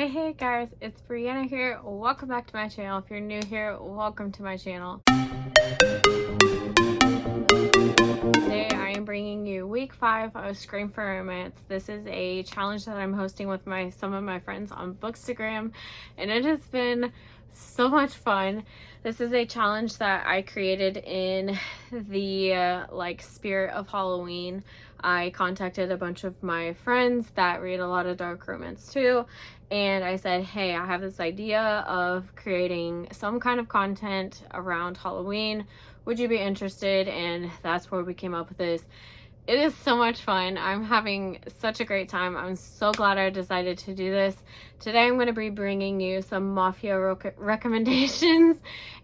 Hey guys, it's Brianna here. Welcome back to my channel. If you're new here, welcome to my channel. Today I am bringing you week 5 of Scream for Romance. This is a challenge that I'm hosting with some of my friends on Bookstagram, and it has been so much fun. This is a challenge that I created in the spirit of Halloween. I contacted a bunch of my friends that read a lot of dark romance too, and I said, hey, I have this idea of creating some kind of content around Halloween. Would you be interested? And that's where we came up with this. It is so much fun. I'm having such a great time. I'm so glad I decided to do this. Today I'm going to be bringing you some Mafia recommendations.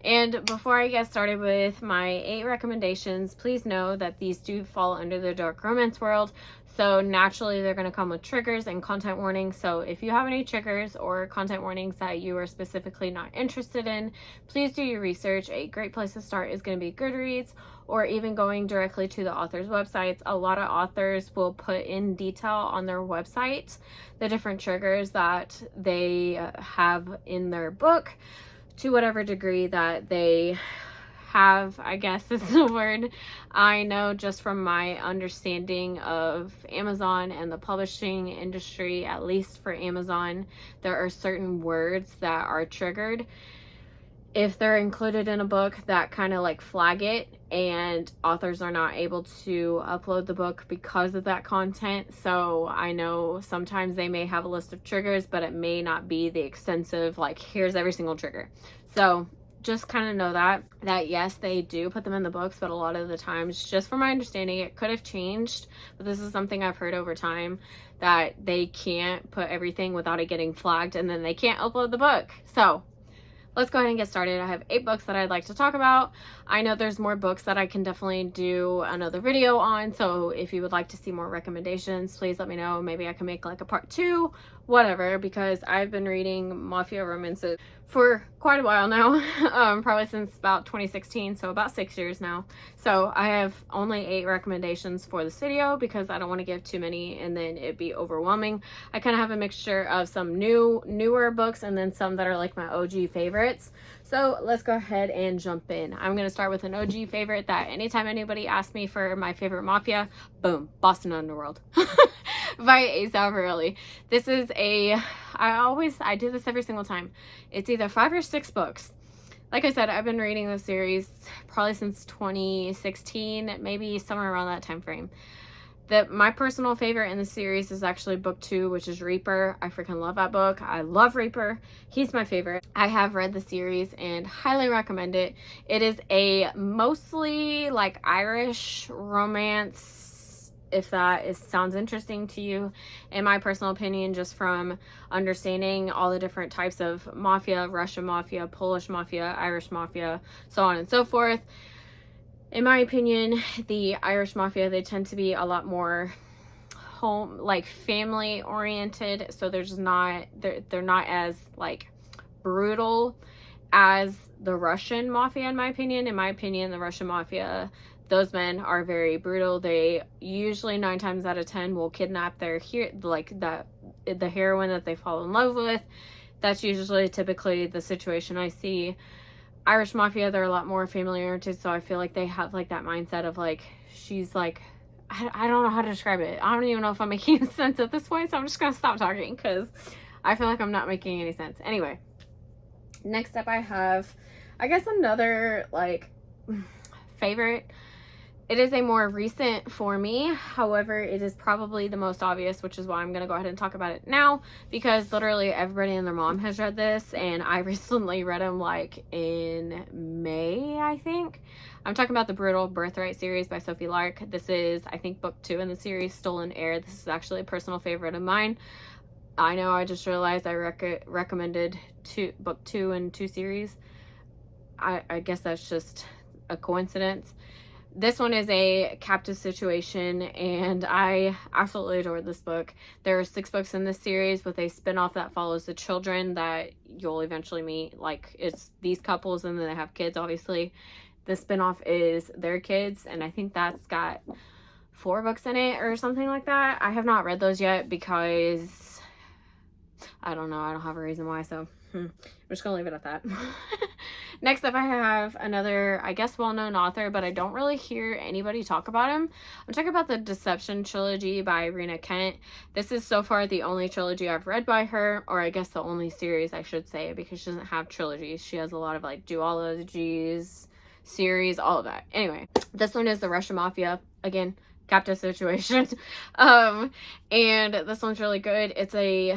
And before I get started with my 8 recommendations, please know that these do fall under the dark romance world. So naturally they're going to come with triggers and content warnings. So if you have any triggers or content warnings that you are specifically not interested in, please do your research. A great place to start is going to be Goodreads, or even going directly to the author's websites. A lot of authors will put in detail on their website the different triggers that they have in their book, to whatever degree that they have, I guess is the word. I know just from my understanding of Amazon and the publishing industry, at least for Amazon, there are certain words that are triggered if they're included in a book that kind of like flag it, and authors are not able to upload the book because of that content. So I know sometimes they may have a list of triggers, but it may not be the extensive, like, here's every single trigger. So just kind of know that yes, they do put them in the books, but a lot of the times, just from my understanding, it could have changed, but this is something I've heard over time, that they can't put everything without it getting flagged, and then they can't upload the book. So let's go ahead and get started. I have 8 books that I'd like to talk about. I know there's more books that I can definitely do another video on, so if you would like to see more recommendations, please let me know. Maybe I can make like a part 2, whatever, because I've been reading Mafia romances for quite a while now, probably since about 2016, so about 6 years now. So I have only 8 recommendations for this video because I don't want to give too many and then it'd be overwhelming. I kind of have a mixture of some newer books and then some that are like my OG favorites. So let's go ahead and jump in. I'm going to start with an OG favorite that anytime anybody asks me for my favorite Mafia, boom, Boston Underworld by A. Savarelli. This is I do this every single time. It's either 5 or 6 books. Like I said, I've been reading this series probably since 2016, maybe somewhere around that time frame. My personal favorite in the series is actually book 2, which is Reaper. I freaking love that book. I love Reaper. He's my favorite. I have read the series and highly recommend it. It is a mostly like Irish romance, if that sounds interesting to you. In my personal opinion, just from understanding all the different types of mafia, Russian mafia, Polish mafia, Irish mafia, so on and so forth. In my opinion, the Irish mafia, they tend to be a lot more family oriented. So they're not as like brutal as the Russian mafia, in my opinion. In my opinion, the Russian mafia, those men are very brutal. They usually 9 times out of 10 will kidnap the heroine that they fall in love with. That's usually typically the situation I see. Irish mafia, they're a lot more family oriented, so I feel like they have like that mindset of like, she's like, I don't know how to describe it. I don't even know if I'm making sense at this point, so I'm just gonna stop talking because I feel like I'm not making any sense. Anyway, next up I have, I guess, another like favorite. It is a more recent for me. However, it is probably the most obvious, which is why I'm going to go ahead and talk about it now, because literally everybody and their mom has read this, and I recently read them like in May, I think. I'm talking about the Brutal Birthright series by Sophie Lark. This is, I think, book 2 in the series, Stolen Air. This is actually a personal favorite of mine. I know, I just realized I recommended book 2 and 2 series. I guess that's just a coincidence. This one is a captive situation, and I absolutely adored this book. There are 6 books in this series with a spin-off that follows the children that you'll eventually meet. Like, it's these couples and then they have kids, obviously. The spin-off is their kids, and I think that's got 4 books in it or something like that. I have not read those yet because I don't know. I don't have a reason why, so I'm just gonna leave it at that. Next up, I have another, I guess, well-known author, but I don't really hear anybody talk about him. I'm talking about the Deception Trilogy by Rena Kent. This is so far the only trilogy I've read by her, or I guess the only series, I should say, because she doesn't have trilogies. She has a lot of like duologies, series, all of that. Anyway, this one is the Russian Mafia. Again, captive situation. And this one's really good. It's a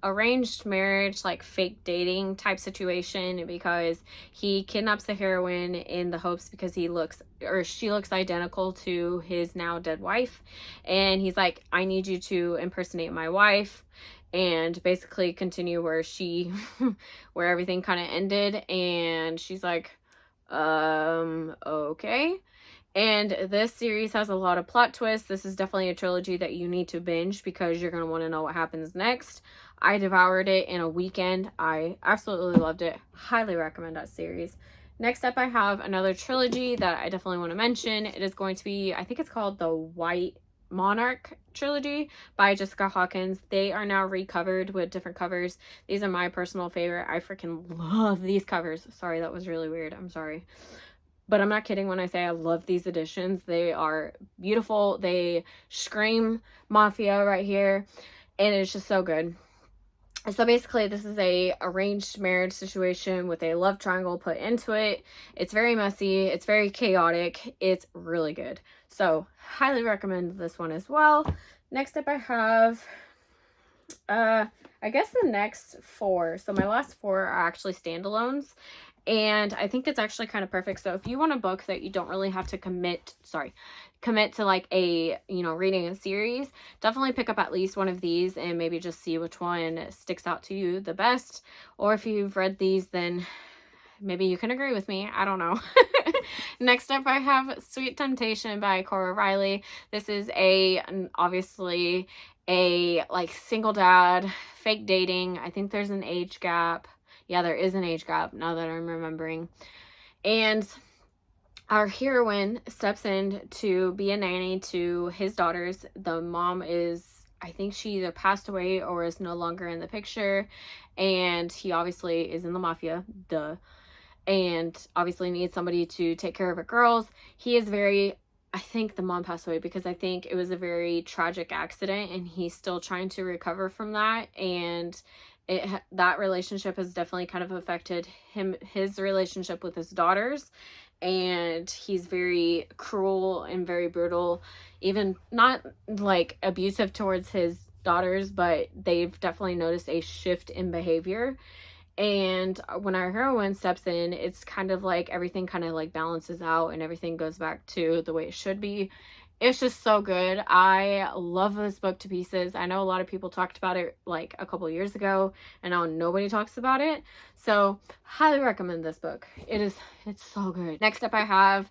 arranged marriage, like fake dating type situation, because he kidnaps the heroine in the hopes, because he looks, or she looks, identical to his now dead wife, and he's like, I need you to impersonate my wife and basically continue where she where everything kind of ended. And she's like, okay. And this series has a lot of plot twists. This is definitely a trilogy that you need to binge, because you're going to want to know what happens next. I devoured it in a weekend. I absolutely loved it. Highly recommend that series. Next up, I have another trilogy that I definitely want to mention. It is going to be, I think it's called the White Monarch trilogy by Jessica Hawkins. They are now recovered with different covers. These are my personal favorite. I freaking love these covers. Sorry, that was really weird. I'm sorry. But I'm not kidding when I say I love these editions. They are beautiful. They scream Mafia right here. And it's just so good. So basically, this is a arranged marriage situation with a love triangle put into it. It's very messy. It's very chaotic. It's really good. So highly recommend this one as well. Next up, I have, I guess the next four. So my last four are actually standalones. And I think it's actually kind of perfect. So if you want a book that you don't really have to commit to like a, reading a series, definitely pick up at least one of these and maybe just see which one sticks out to you the best. Or if you've read these, then maybe you can agree with me. I don't know. Next up, I have Sweet Temptation by Cora Riley. This is obviously a like single dad, fake dating. I think there's an age gap. Yeah, there is an age gap now that I'm remembering. And our heroine steps in to be a nanny to his daughters. The mom is, I think she either passed away or is no longer in the picture. And he obviously is in the mafia, duh. And obviously needs somebody to take care of her girls. He is I think the mom passed away because I think it was a very tragic accident, and he's still trying to recover from that. And that relationship has definitely kind of affected his relationship with his daughters, and he's very cruel and very brutal, even not like abusive towards his daughters, but they've definitely noticed a shift in behavior. And when our heroine steps in, it's kind of like everything kind of like balances out and everything goes back to the way it should be. It's just so good. I love this book to pieces. I know a lot of people talked about it like a couple years ago, and now nobody talks about it. So highly recommend this book. It's so good. Next up, I have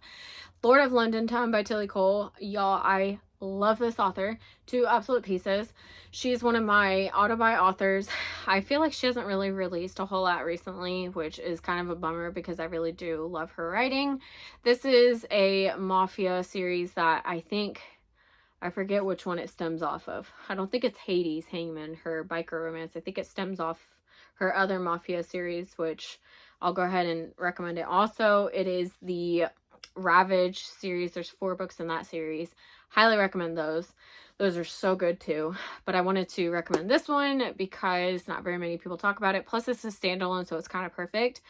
Lord of London Town by Tilly Cole. Y'all, I love this author to absolute pieces. She's one of my auto-buy authors. I feel like she hasn't really released a whole lot recently, which is kind of a bummer because I really do love her writing. This is a Mafia series that I forget which one it stems off of. I don't think it's Hades Hangman, her biker romance. I think it stems off her other Mafia series, which I'll go ahead and recommend it. Also, it is the Ravage series. There's 4 books in that series. Highly recommend those. Those are so good too. But I wanted to recommend this one because not very many people talk about it. Plus, it's a standalone, so it's kind of perfect.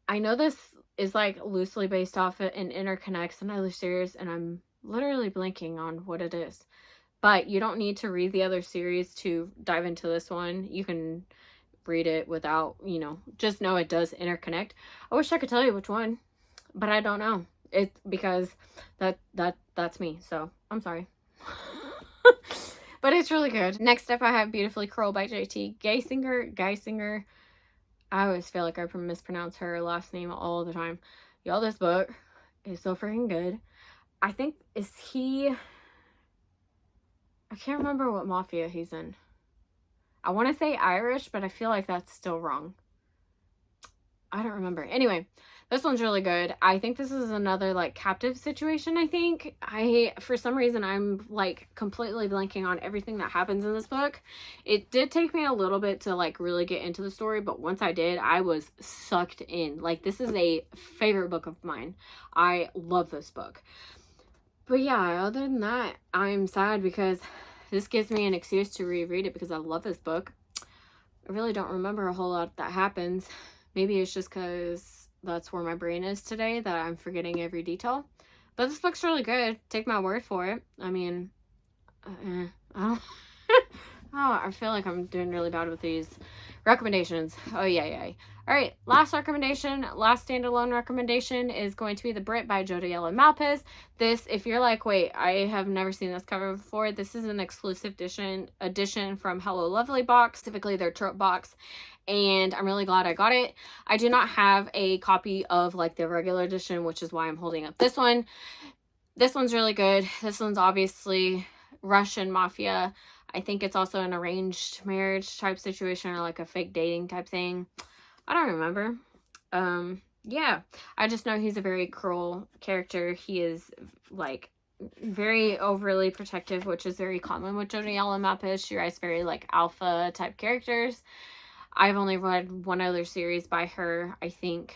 I know this is like loosely based off an Interconnects, another series, and I'm literally blanking on what it is. But you don't need to read the other series to dive into this one. You can read it without, just know it does interconnect. I wish I could tell you which one, but I don't know. It's because that's me, so I'm sorry. But it's really good. Next up, I have Beautifully Cruel by JT Geisinger. I always feel like I mispronounce her last name all the time. Y'all, this book is so freaking good. I think, I can't remember what Mafia he's in. I want to say Irish, but I feel like that's still wrong. I don't remember. Anyway, This one's really good. I think this is another like captive situation. I think for some reason I'm like completely blanking on everything that happens in this book. It did take me a little bit to like really get into the story, but once I did, I was sucked in. Like, this is a favorite book of mine. I love this book. But yeah, other than that, I'm sad because this gives me an excuse to reread it because I love this book. I really don't remember a whole lot that happens. Maybe it's just because that's where my brain is today, that I'm forgetting every detail. But this book's really good. Take my word for it. I mean, I don't oh, I feel like I'm doing really bad with these recommendations. Oh, yeah. All right, last recommendation, last standalone recommendation is going to be The Brit by Jodiella Malpez. This, if you're like, wait, I have never seen this cover before, this is an exclusive edition from Hello Lovely box, specifically their trope box, and I'm really glad I got it. I do not have a copy of like the regular edition, which is why I'm holding up this one. This one's really good. This one's obviously Russian Mafia. I think it's also an arranged marriage type situation or like a fake dating type thing. I don't remember. Yeah, I just know he's a very cruel character. He is like very overly protective, which is very common with Jodiella Malpez. She writes very like alpha type characters. I've only read one other series by her, I think.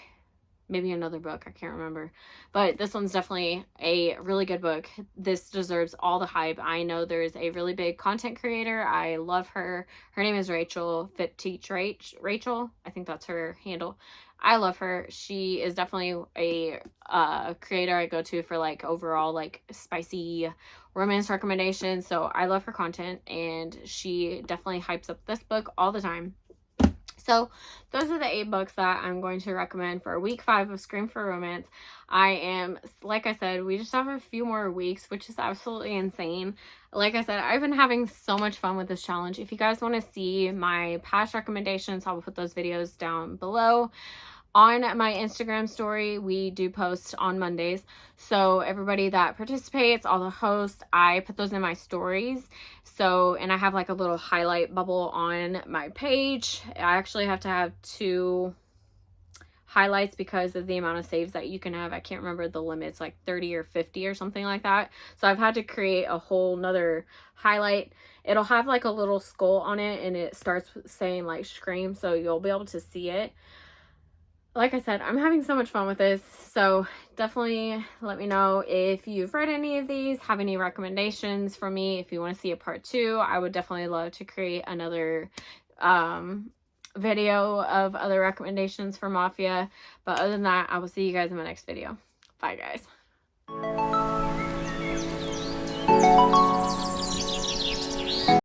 Maybe another book, I can't remember. But this one's definitely a really good book. This deserves all the hype. I know there's a really big content creator. I love her. Her name is Rachel, Fit Teach Rachel. I think that's her handle. I love her. She is definitely a creator I go to for like overall like spicy romance recommendations. So I love her content, and she definitely hypes up this book all the time. So those are the 8 books that I'm going to recommend for week 5 of Scream for Romance. I am, like I said, we just have a few more weeks, which is absolutely insane. Like I said, I've been having so much fun with this challenge. If you guys want to see my past recommendations, I'll put those videos down below. On my Instagram story, we do post on Mondays. So everybody that participates, all the hosts, I put those in my stories. So, and I have like a little highlight bubble on my page. I actually have to have 2 highlights because of the amount of saves that you can have. I can't remember the limits, like 30 or 50 or something like that. So I've had to create a whole nother highlight. It'll have like a little skull on it, and it starts saying like Scream, so you'll be able to see it. Like I said, I'm having so much fun with this, so definitely let me know if you've read any of these, have any recommendations for me. If you want to see a part 2, I would definitely love to create another video of other recommendations for Mafia. But other than that, I will see you guys in my next video. Bye, guys.